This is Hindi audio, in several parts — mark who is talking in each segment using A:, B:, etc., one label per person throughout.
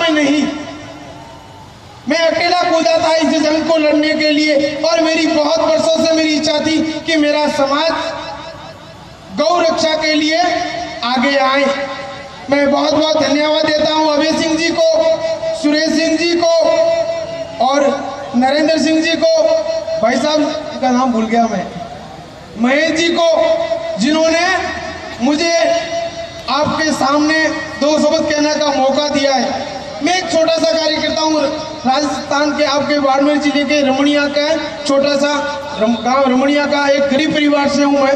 A: में नहीं, मैं अकेला कूदा था इस जंग को लड़ने के लिए। और मेरी बहुत वर्षों से मेरी इच्छा थी कि मेरा समाज गौ रक्षा के लिए आगे आए। मैं बहुत बहुत धन्यवाद देता हूं अभय सिंह जी को, सुरेश सिंह जी को और नरेंद्र सिंह जी को, भाई साहब का नाम भूल गया मैं, महेश जी को, जिन्होंने मुझे आपके सामने दो शब्द कहने का मौका दिया है। मैं एक छोटा सा कार्यकर्ता हूँ, राजस्थान के आपके बाड़मेर जिले के रमणिया का छोटा सा गांव रमणिया का एक गरीब परिवार से हूँ।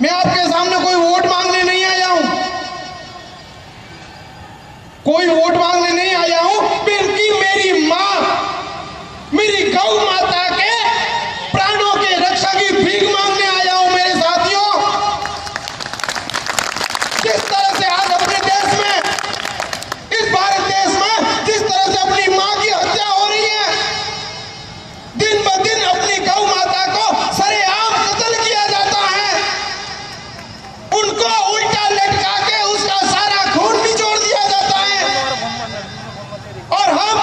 A: मैं आपके सामने कोई वोट मांगने नहीं आया हूँ, कोई वोट मांगने नहीं आया हूँ, बल्कि मेरी माँ, मेरी गौ माता के प्राणों के रक्षा की भीख मांगने आया हूँ। मेरे साथियों, जिस तरह से आज अपने देश में, इस भारत देश में जिस तरह से अपनी माँ की हत्या हो रही है, दिन ब दिन अपनी गौ माता को सरेआम कत्ल किया जाता है, उनको उल्टा लटका के उसका सारा खून निचोड़ दिया जाता है, और हम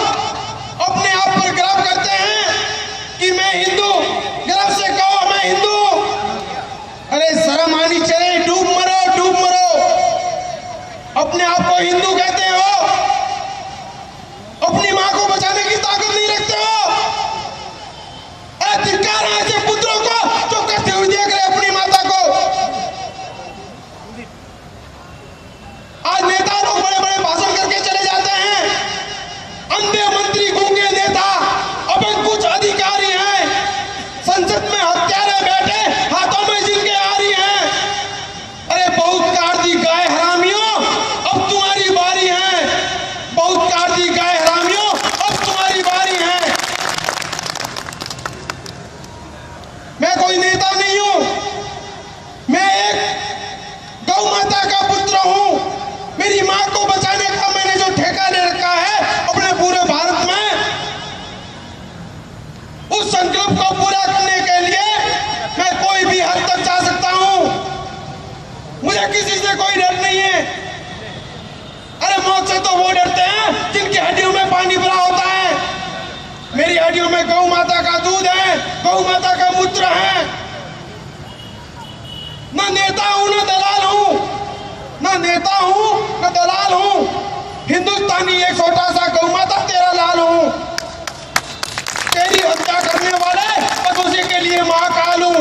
A: अपने आप पर गर्व करते हैं कि मैं हिंदू, गर्व से कहो मैं हिंदू। अरे शर्म आनी चाहिए, डूब मरो, डूब मरो। अपने आप को हिंदू कहते हो, अपनी मां को बचाने की ताकत नहीं रखते हो। धिक्कार है ऐसे पुत्रों को जो करते हुए देख रहे अपनी माता को। आज नेता लोग बड़े बड़े भाषण करके चले जाते हैं, अंधे मंत्री, गूंगे नेता, अब कुछ अधिकारी हैं संसद में हत्यारे बैठे हाथों में जिनके आ रही हैं। अरे बहुत कार्दी गाय हरामियों, अब तुम्हारी बारी है, बहुत कार्दी गाय हरामियों, अब तुम्हारी बारी है। मैं कोई नेता नहीं हूं, मैं एक गौ माता का पुत्र हूं। मेरी मां को बचाने का मैंने जो ठेका ले रखा है अपने पूरे भारत में, उस संकल्प को पूरा करने के लिए मैं कोई भी हद तक जा सकता हूं। मुझे किसी से कोई डर नहीं है। अरे मौत से तो वो डरते हैं जिनकी हड्डियों में पानी भरा होता है। मेरी हड्डियों में गौ माता का दूध है, गौ माता का मूत्र है। ना नेता हूं ना दलाल हूं, ना नेता हूं ना दलाल हूं, हिंदुस्तानी एक छोटा सा गौ माता तेरा लाल हूं। तेरी हत्या करने वाले मनुष्य के लिए महाकाल हूं।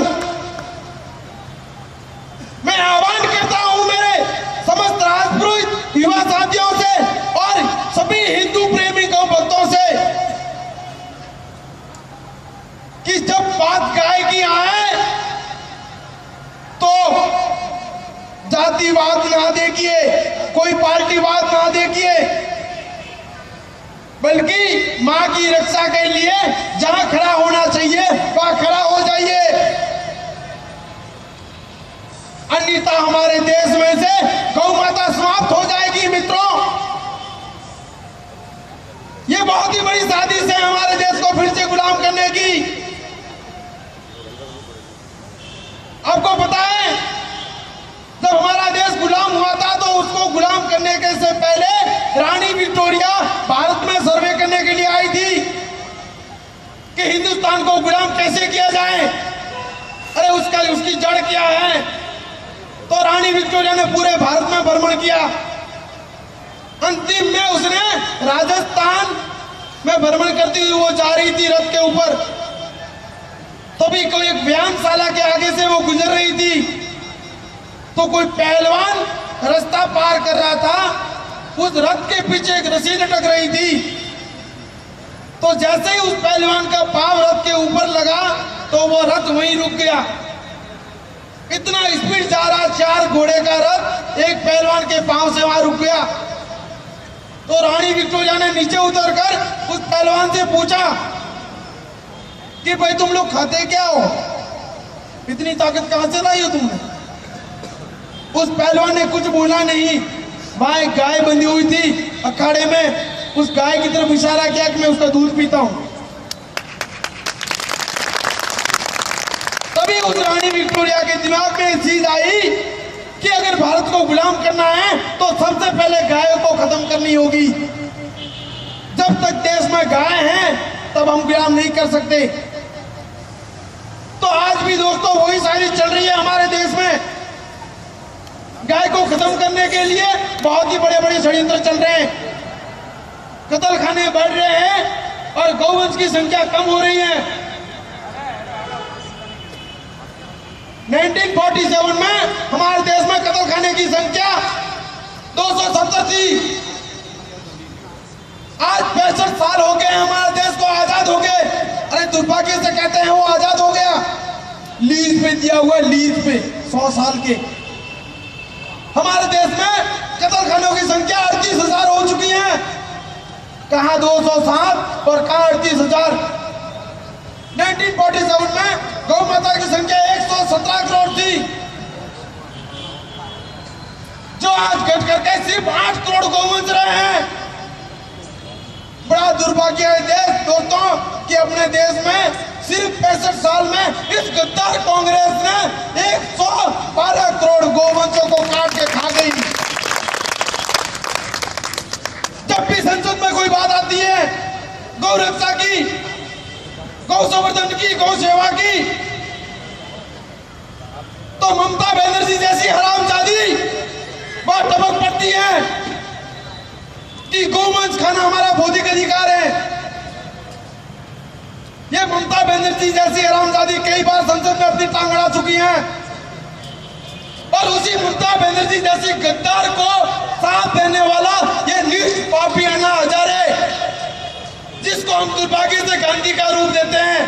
A: मैं आह्वान करता हूं मेरे समस्त राजपुरोहित युवा साथियों से और सभी हिंदू प्रेमी गौ भक्तों से कि जब बात गाय की आए तो जातिवाद ना देखिए, कोई पार्टीवाद ना देखिए, बल्कि मां की रक्षा के लिए जहां खड़ा होना चाहिए वहां खड़ा हो जाइए। अन्यथा हमारे देश में से गौ माता समाप्त हो जाएगी। मित्रों, ये बहुत ही बड़ी साजिश है हमारे देश को फिर से गुलाम करने की। आपको पता है, जब हमारा देश गुलाम हुआ था तो उसको गुलाम करने के से पहले रानी विक्टोरिया भारत में सर्वे करने के लिए आई थी कि हिंदुस्तान को गुलाम कैसे किया जाए। अरे उसकी जड़ क्या है? तो रानी विक्टोरिया ने पूरे भारत में भ्रमण किया। अंतिम में उसने राजस्थान में भ्रमण करती हुई वो जा रही थी रथ के ऊपर, तभी कोई एक व्यायामशाला के आगे से वो गुजर रही थी, तो कोई पहलवान रास्ता पार कर रहा था, उस रथ के पीछे एक रस्सी लटक रही थी। तो जैसे ही उस पहलवान का पांव रथ के ऊपर लगा तो वो रथ वहीं रुक गया। इतना स्पीड जा रहा, 4 घोड़े का रथ एक पहलवान के पांव से वहां रुक गया। तो रानी विक्टोरिया ने नीचे उतरकर उस पहलवान से पूछा कि भाई तुम लोग खाते क्या हो, इतनी ताकत कहां से लाई हो तुमने? उस पहलवान ने कुछ बोला नहीं। वहां एक गाय बंधी हुई थी अखाड़े में, उस गाय की तरफ इशारा किया कि मैं उसका दूध पीता हूं। तभी उस रानी विक्टोरिया के दिमाग में चीज आई कि अगर भारत को गुलाम करना है तो सबसे पहले गाय को खत्म करनी होगी। जब तक देश में गाय हैं तब हम गुलाम नहीं कर सकते। तो आज भी दोस्तों वही साजिश चल रही है हमारे देश में। गाय को खत्म करने के लिए बहुत ही बड़े बड़े षड्यंत्र चल रहे हैं, कत्ल खाने बढ़ रहे हैं और गौवंश की संख्या कम हो रही है। 1947 में हमारे देश में कत्ल खाने की संख्या 270 थी। आज 65 साल हो गए हमारे देश को आजाद हो गए। अरे दुर्भाग्य से कहते हैं वो आजाद हो गया, लीज पे दिया हुआ, लीज पे 100 साल के। हमारे देश में कत्ल खानों की संख्या 38,000 हो चुकी है। कहां 207 और कहां 38,000। 1947 में गौ माता की संख्या 117 करोड़ थी, जो आज घट करके सिर्फ 8 करोड़ गौवंश रहे हैं। बड़ा दुर्भाग्य है देश दोस्तों कि अपने देश में सिर्फ 65 साल में इस गद्दार कांग्रेस ने 112 करोड़ गौवंशों को काट के खा गई। जब भी संसद में कोई बात आती है गौ रक्षा की, गौ संवर्धन की, गौ सेवा की, तो ममता बनर्जी जैसी हरामजादी वह टपक पड़ती है कि गौवंश खाना हमारा बौद्धिक अधिकार है। ये ममता बनर्जी जैसी हरामजादी कई बार संसद में अपनी टांग अड़ा चुकी हैं और उसी ममता बनर्जी जैसी गद्दार को साथ देने वाला ये नीच पापी अन्ना हजारे, जिसको हम दुर्भाग्य से गांधी का रूप देते हैं,